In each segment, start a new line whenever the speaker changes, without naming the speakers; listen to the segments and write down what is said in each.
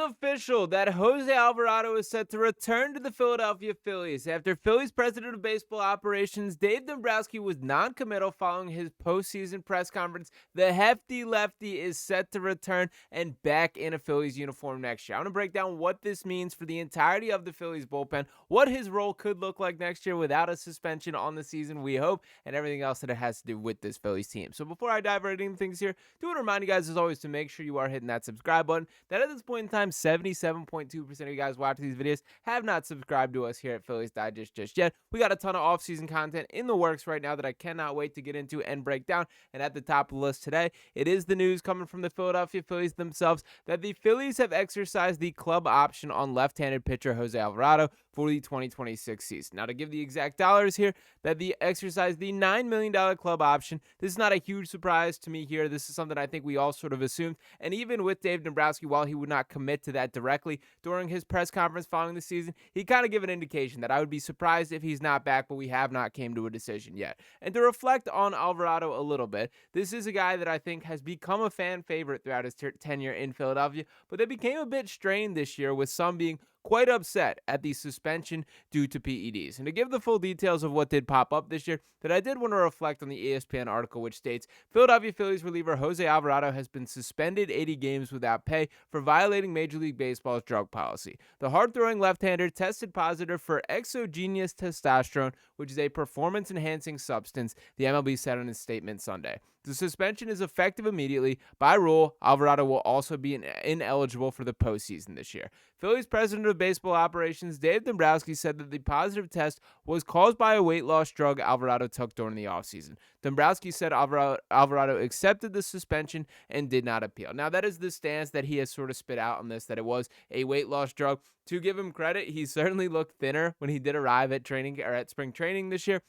official that Jose Alvarado is set to return to the Philadelphia Phillies after Phillies president of baseball operations Dave Dombrowski was non-committal following his postseason press conference. The hefty lefty is set to return and back in a Phillies uniform next year. I'm going to break down what this means for the entirety of the Phillies bullpen, what his role could look like next year without a suspension on the season, we hope, and everything else that it has to do with this Phillies team. So before I dive right into things here, do want to remind you guys as always to make sure you are hitting that subscribe button. That at this point in time, 77.2% of you guys watching these videos have not subscribed to us here at Phillies Digest just yet. We got a ton of off-season content in the works right now that I cannot wait to get into and break down. And at the top of the list today, it is the news coming from the Philadelphia Phillies themselves that the Phillies have exercised the club option on left-handed pitcher Jose Alvarado for the 2026 season. Now, to give the exact dollars here, that they exercised the $9 million club option. This is not a huge surprise to me here. This is something I think we all sort of assumed. And even with Dave Dombrowski, while he would not commit to that directly during his press conference following the season, he kind of gave an indication that I would be surprised if he's not back, but we have not came to a decision yet. And to reflect on Alvarado a little bit, this is a guy that I think has become a fan favorite throughout his tenure in Philadelphia, but they became a bit strained this year, with some being quite upset at the suspension due to PEDs. And to give the full details of what did pop up this year, that I did want to reflect on the ESPN article, which states Philadelphia Phillies reliever Jose Alvarado has been suspended 80 games without pay for violating Major League Baseball's drug policy. The hard-throwing left-hander tested positive for exogenous testosterone, which is a performance-enhancing substance, the MLB said in its statement Sunday. The suspension is effective immediately. By rule, Alvarado will also be ineligible for the postseason this year. Phillies president of baseball operations Dave Dombrowski said that the positive test was caused by a weight loss drug Alvarado took during the offseason. Dombrowski said Alvarado accepted the suspension and did not appeal. Now, that is the stance that he has sort of spit out on this, that it was a weight loss drug. To give him credit, he certainly looked thinner when he did arrive at training or at spring training this year.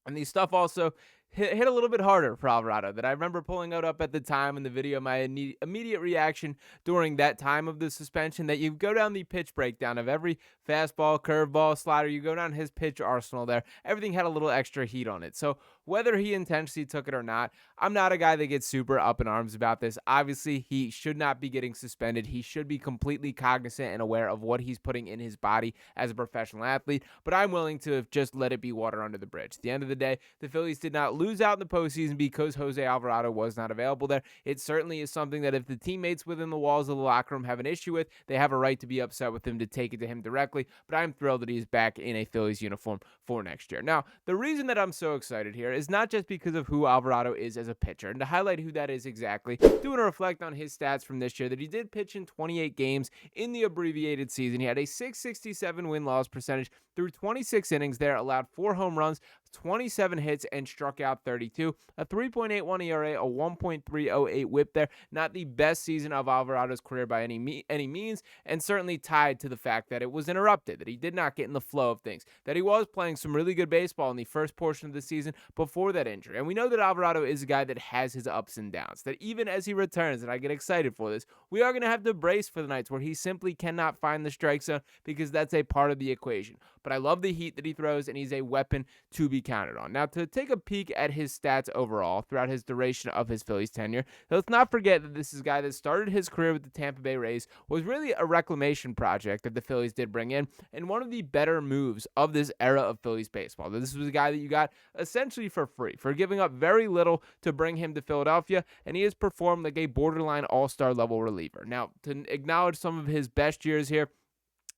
And the stuff also hit a little bit harder for Alvarado that I remember pulling out up at the time in the video. My immediate reaction during that time of the suspension, that you go down the pitch breakdown of every fastball, curveball, slider, you go down his pitch arsenal there. Everything had a little extra heat on it. So whether he intentionally took it or not, I'm not a guy that gets super up in arms about this. Obviously, he should not be getting suspended. He should be completely cognizant and aware of what he's putting in his body as a professional athlete, but I'm willing to just let it be water under the bridge. At the end of the day, the Phillies did not lose out in the postseason because Jose Alvarado was not available there. It certainly is something that if the teammates within the walls of the locker room have an issue with, they have a right to be upset with him, to take it to him directly, but I'm thrilled that he's back in a Phillies uniform for next year. Now, the reason that I'm so excited here is not just because of who Alvarado is as a pitcher, and to highlight who that is exactly, do want to reflect on his stats from this year, that he did pitch in 28 games in the abbreviated season. He had a .667 win-loss percentage through 26 innings there, allowed 4 home runs, 27 hits, and struck out 32, a 3.81 ERA, a 1.308 whip there. Not the best season of Alvarado's career by any means, and certainly tied to the fact that it was interrupted, that he did not get in the flow of things, that he was playing some really good baseball in the first portion of the season before that injury. And we know that Alvarado is a guy that has his ups and downs, that even as he returns, and I get excited for this, we are going to have to brace for the nights where he simply cannot find the strike zone, because that's a part of the equation. But I love the heat that he throws, and he's a weapon to be counted on. Now, to take a peek at his stats overall throughout his duration of his Phillies tenure, let's not forget that this is a guy that started his career with the Tampa Bay Rays, was really a reclamation project that the Phillies did bring in, and one of the better moves of this era of Phillies baseball. This was a guy that you got essentially for free, for giving up very little to bring him to Philadelphia, and he has performed like a borderline all-star level reliever. Now, to acknowledge some of his best years here,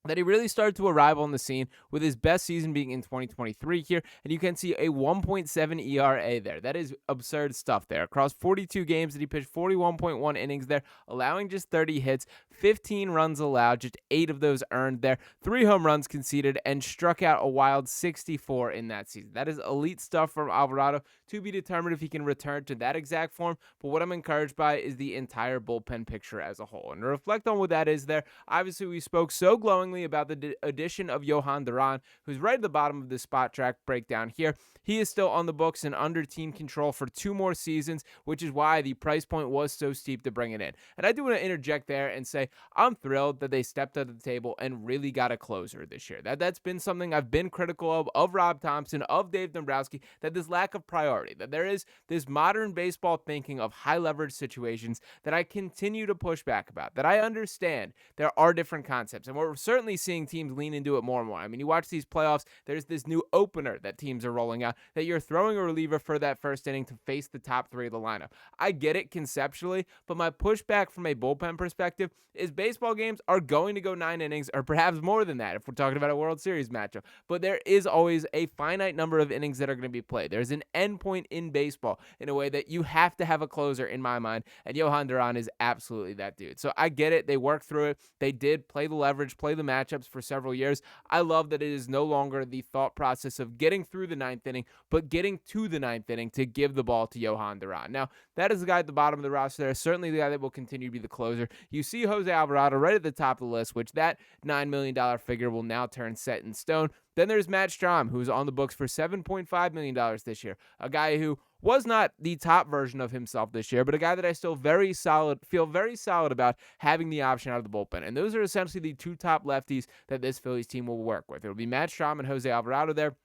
that he really started to arrive on the scene with his best season being in 2023 here, and you can see a 1.7 ERA there. That is absurd stuff there. Across 42 games that he pitched 41.1 innings there, allowing just 30 hits, 15 runs allowed, just 8 of those earned there, 3 home runs conceded, and struck out a wild 64 in that season. That is elite stuff from Alvarado, to be determined if he can return to that exact form, but what I'm encouraged by is the entire bullpen picture as a whole. And to reflect on what that is there, obviously we spoke so glowingly about the addition of Johan Duran, who's right at the bottom of the spot track breakdown here. He is still on the books and under team control for 2 more seasons, which is why the price point was so steep to bring it in. And I do want to interject there and say, say I'm thrilled that they stepped at the table and really got a closer this year. That's been something I've been critical of Rob Thomson, of Dave Dombrowski, that this lack of priority, that there is this modern baseball thinking of high leverage situations that I continue to push back about, that I understand there are different concepts. And we're certainly seeing teams lean into it more and more. I mean, you watch these playoffs, there's this new opener that teams are rolling out, that you're throwing a reliever for that first inning to face the top three of the lineup. I get it conceptually, but my pushback from a bullpen perspective is baseball games are going to go 9 innings, or perhaps more than that if we're talking about a World Series matchup. But there is always a finite number of innings that are going to be played. There's an end point in baseball in a way that you have to have a closer in my mind, and Johan Duran is absolutely that dude. So I get it. They worked through it. They did play the leverage, play the matchups for several years. I love that it is no longer the thought process of getting through the 9th inning, but getting to the 9th inning to give the ball to Johan Duran. Now, that is the guy at the bottom of the roster there, certainly the guy that will continue to be the closer. You see Jose Alvarado right at the top of the list, which that $9 million figure will now turn set in stone. Then there's Matt Strahm, who's on the books for $7.5 million this year, a guy who was not the top version of himself this year, but a guy that I still feel very solid about having the option out of the bullpen. And those are essentially the two top lefties that this Phillies team will work with. It'll be Matt Strahm and Jose Alvarado there.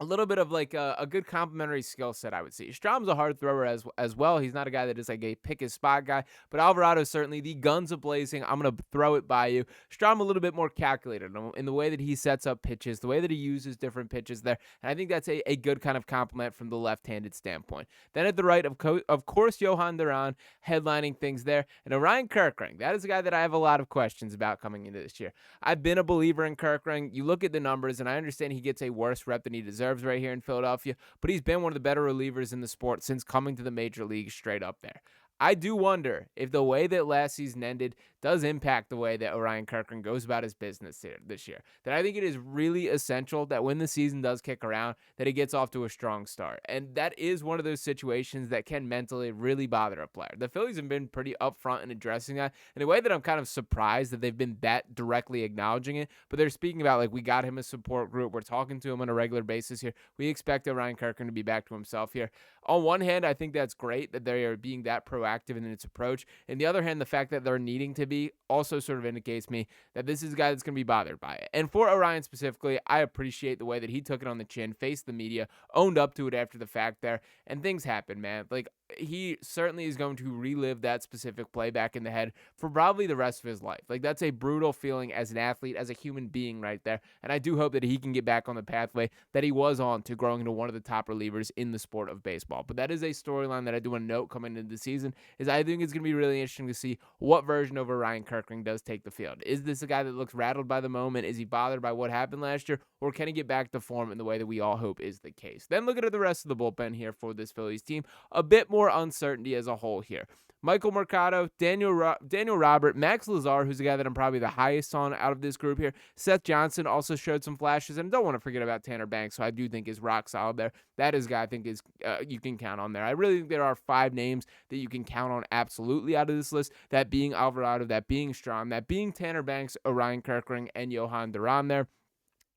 A little bit of like a good complementary skill set, I would say. Strahm's a hard thrower as well. He's not a guy that is like a pick his spot guy, but Alvarado is certainly the guns a-blazing. I'm going to throw it by you. Strahm a little bit more calculated in the way that he sets up pitches, the way that he uses different pitches there. And I think that's a good kind of compliment from the left-handed standpoint. Then at the right, of course, Johan Duran headlining things there. And Orion Kerkering, that is a guy that I have a lot of questions about coming into this year. I've been a believer in Kerkering. You look at the numbers, and I understand he gets a worse rep than he deserves right here in Philadelphia, but he's been one of the better relievers in the sport since coming to the major leagues straight up there. I do wonder if the way that last season ended does impact the way that Orion Kerkering goes about his business this year. That I think it is really essential that when the season does kick around, that he gets off to a strong start. And that is one of those situations that can mentally really bother a player. The Phillies have been pretty upfront in addressing that in a way that I'm kind of surprised that they've been that directly acknowledging it. But they're speaking about, like, we got him a support group. We're talking to him on a regular basis here. We expect Orion Kerkering to be back to himself here. On one hand, I think that's great that they are being that proactive in its approach. On the other hand, the fact that they're needing to be also sort of indicates me that this is a guy that's going to be bothered by it. And for Orion specifically, I appreciate the way that he took it on the chin, faced the media, owned up to it after the fact there, and things happen, man. Like, he certainly is going to relive that specific play back in the head for probably the rest of his life. Like, that's a brutal feeling as an athlete, as a human being right there. And I do hope that he can get back on the pathway that he was on to growing into one of the top relievers in the sport of baseball. But that is a storyline that I do want to note coming into the season, is I think it's going to be really interesting to see what version of Orion Kerkering does take the field. Is this a guy that looks rattled by the moment? Is he bothered by what happened last year? Or can he get back to form in the way that we all hope is the case? Then looking at the rest of the bullpen here for this Phillies team, a bit more uncertainty as a whole here. Michael Mercado, Daniel Robert, Max Lazar, who's the guy that I'm probably the highest on out of this group here. Seth Johnson also showed some flashes, and don't want to forget about Tanner Banks, who I do think is rock solid there. That is a guy I think is you can count on there. I really think there are 5 names that you can count on absolutely out of this list, that being Alvarado, that being Strahm, that being Tanner Banks, Orion Kerkering, and Johan Duran there.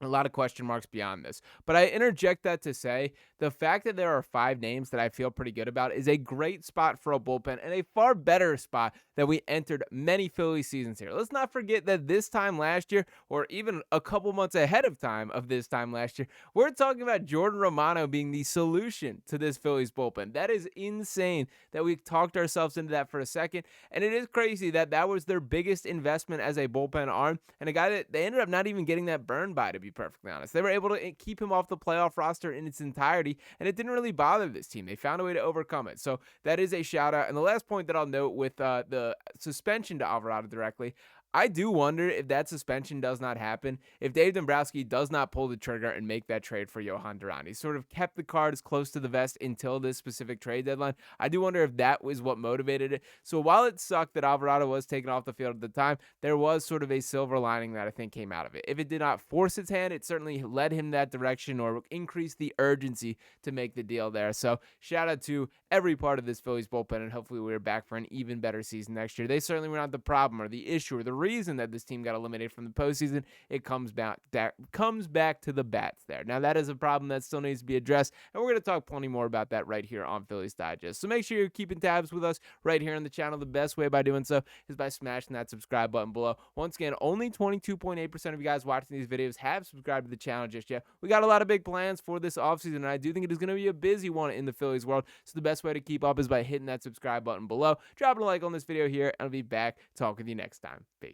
A lot of question marks beyond this. But I interject that to say the fact that there are 5 names that I feel pretty good about is a great spot for a bullpen, and a far better spot than we entered many Philly seasons here. Let's not forget that this time last year, or even a couple months ahead of time of this time last year, we're talking about Jordan Romano being the solution to this Phillies bullpen. That is insane that we talked ourselves into that for a second, and it is crazy that that was their biggest investment as a bullpen arm, and a guy that they ended up not even getting that burned by, to be perfectly honest. They were able to keep him off the playoff roster in its entirety, and it didn't really bother this team. They found a way to overcome it. So that is a shout out. And the last point that I'll note with the suspension to Alvarado directly, I do wonder if that suspension does not happen, if Dave Dombrowski does not pull the trigger and make that trade for Johan Duran. He sort of kept the cards close to the vest until this specific trade deadline. I do wonder if that was what motivated it. So while it sucked that Alvarado was taken off the field at the time, there was sort of a silver lining that I think came out of it. If it did not force its hand, it certainly led him that direction or increased the urgency to make the deal there. So shout out to every part of this Phillies bullpen, and hopefully we're back for an even better season next year. They certainly were not the problem or the issue or the reason that this team got eliminated from the postseason. It comes back to the bats there. Now, that is a problem that still needs to be addressed, and we're going to talk plenty more about that right here on Phillies Digest. So make sure you're keeping tabs with us right here on the channel. The best way by doing so is by smashing that subscribe button below. Once again, only 22.8% of you guys watching these videos have subscribed to the channel just yet. We got a lot of big plans for this offseason, and I do think it is going to be a busy one in the Phillies world. So the best way to keep up is by hitting that subscribe button below, dropping a like on this video here, and I'll be back talking with you next time. Peace.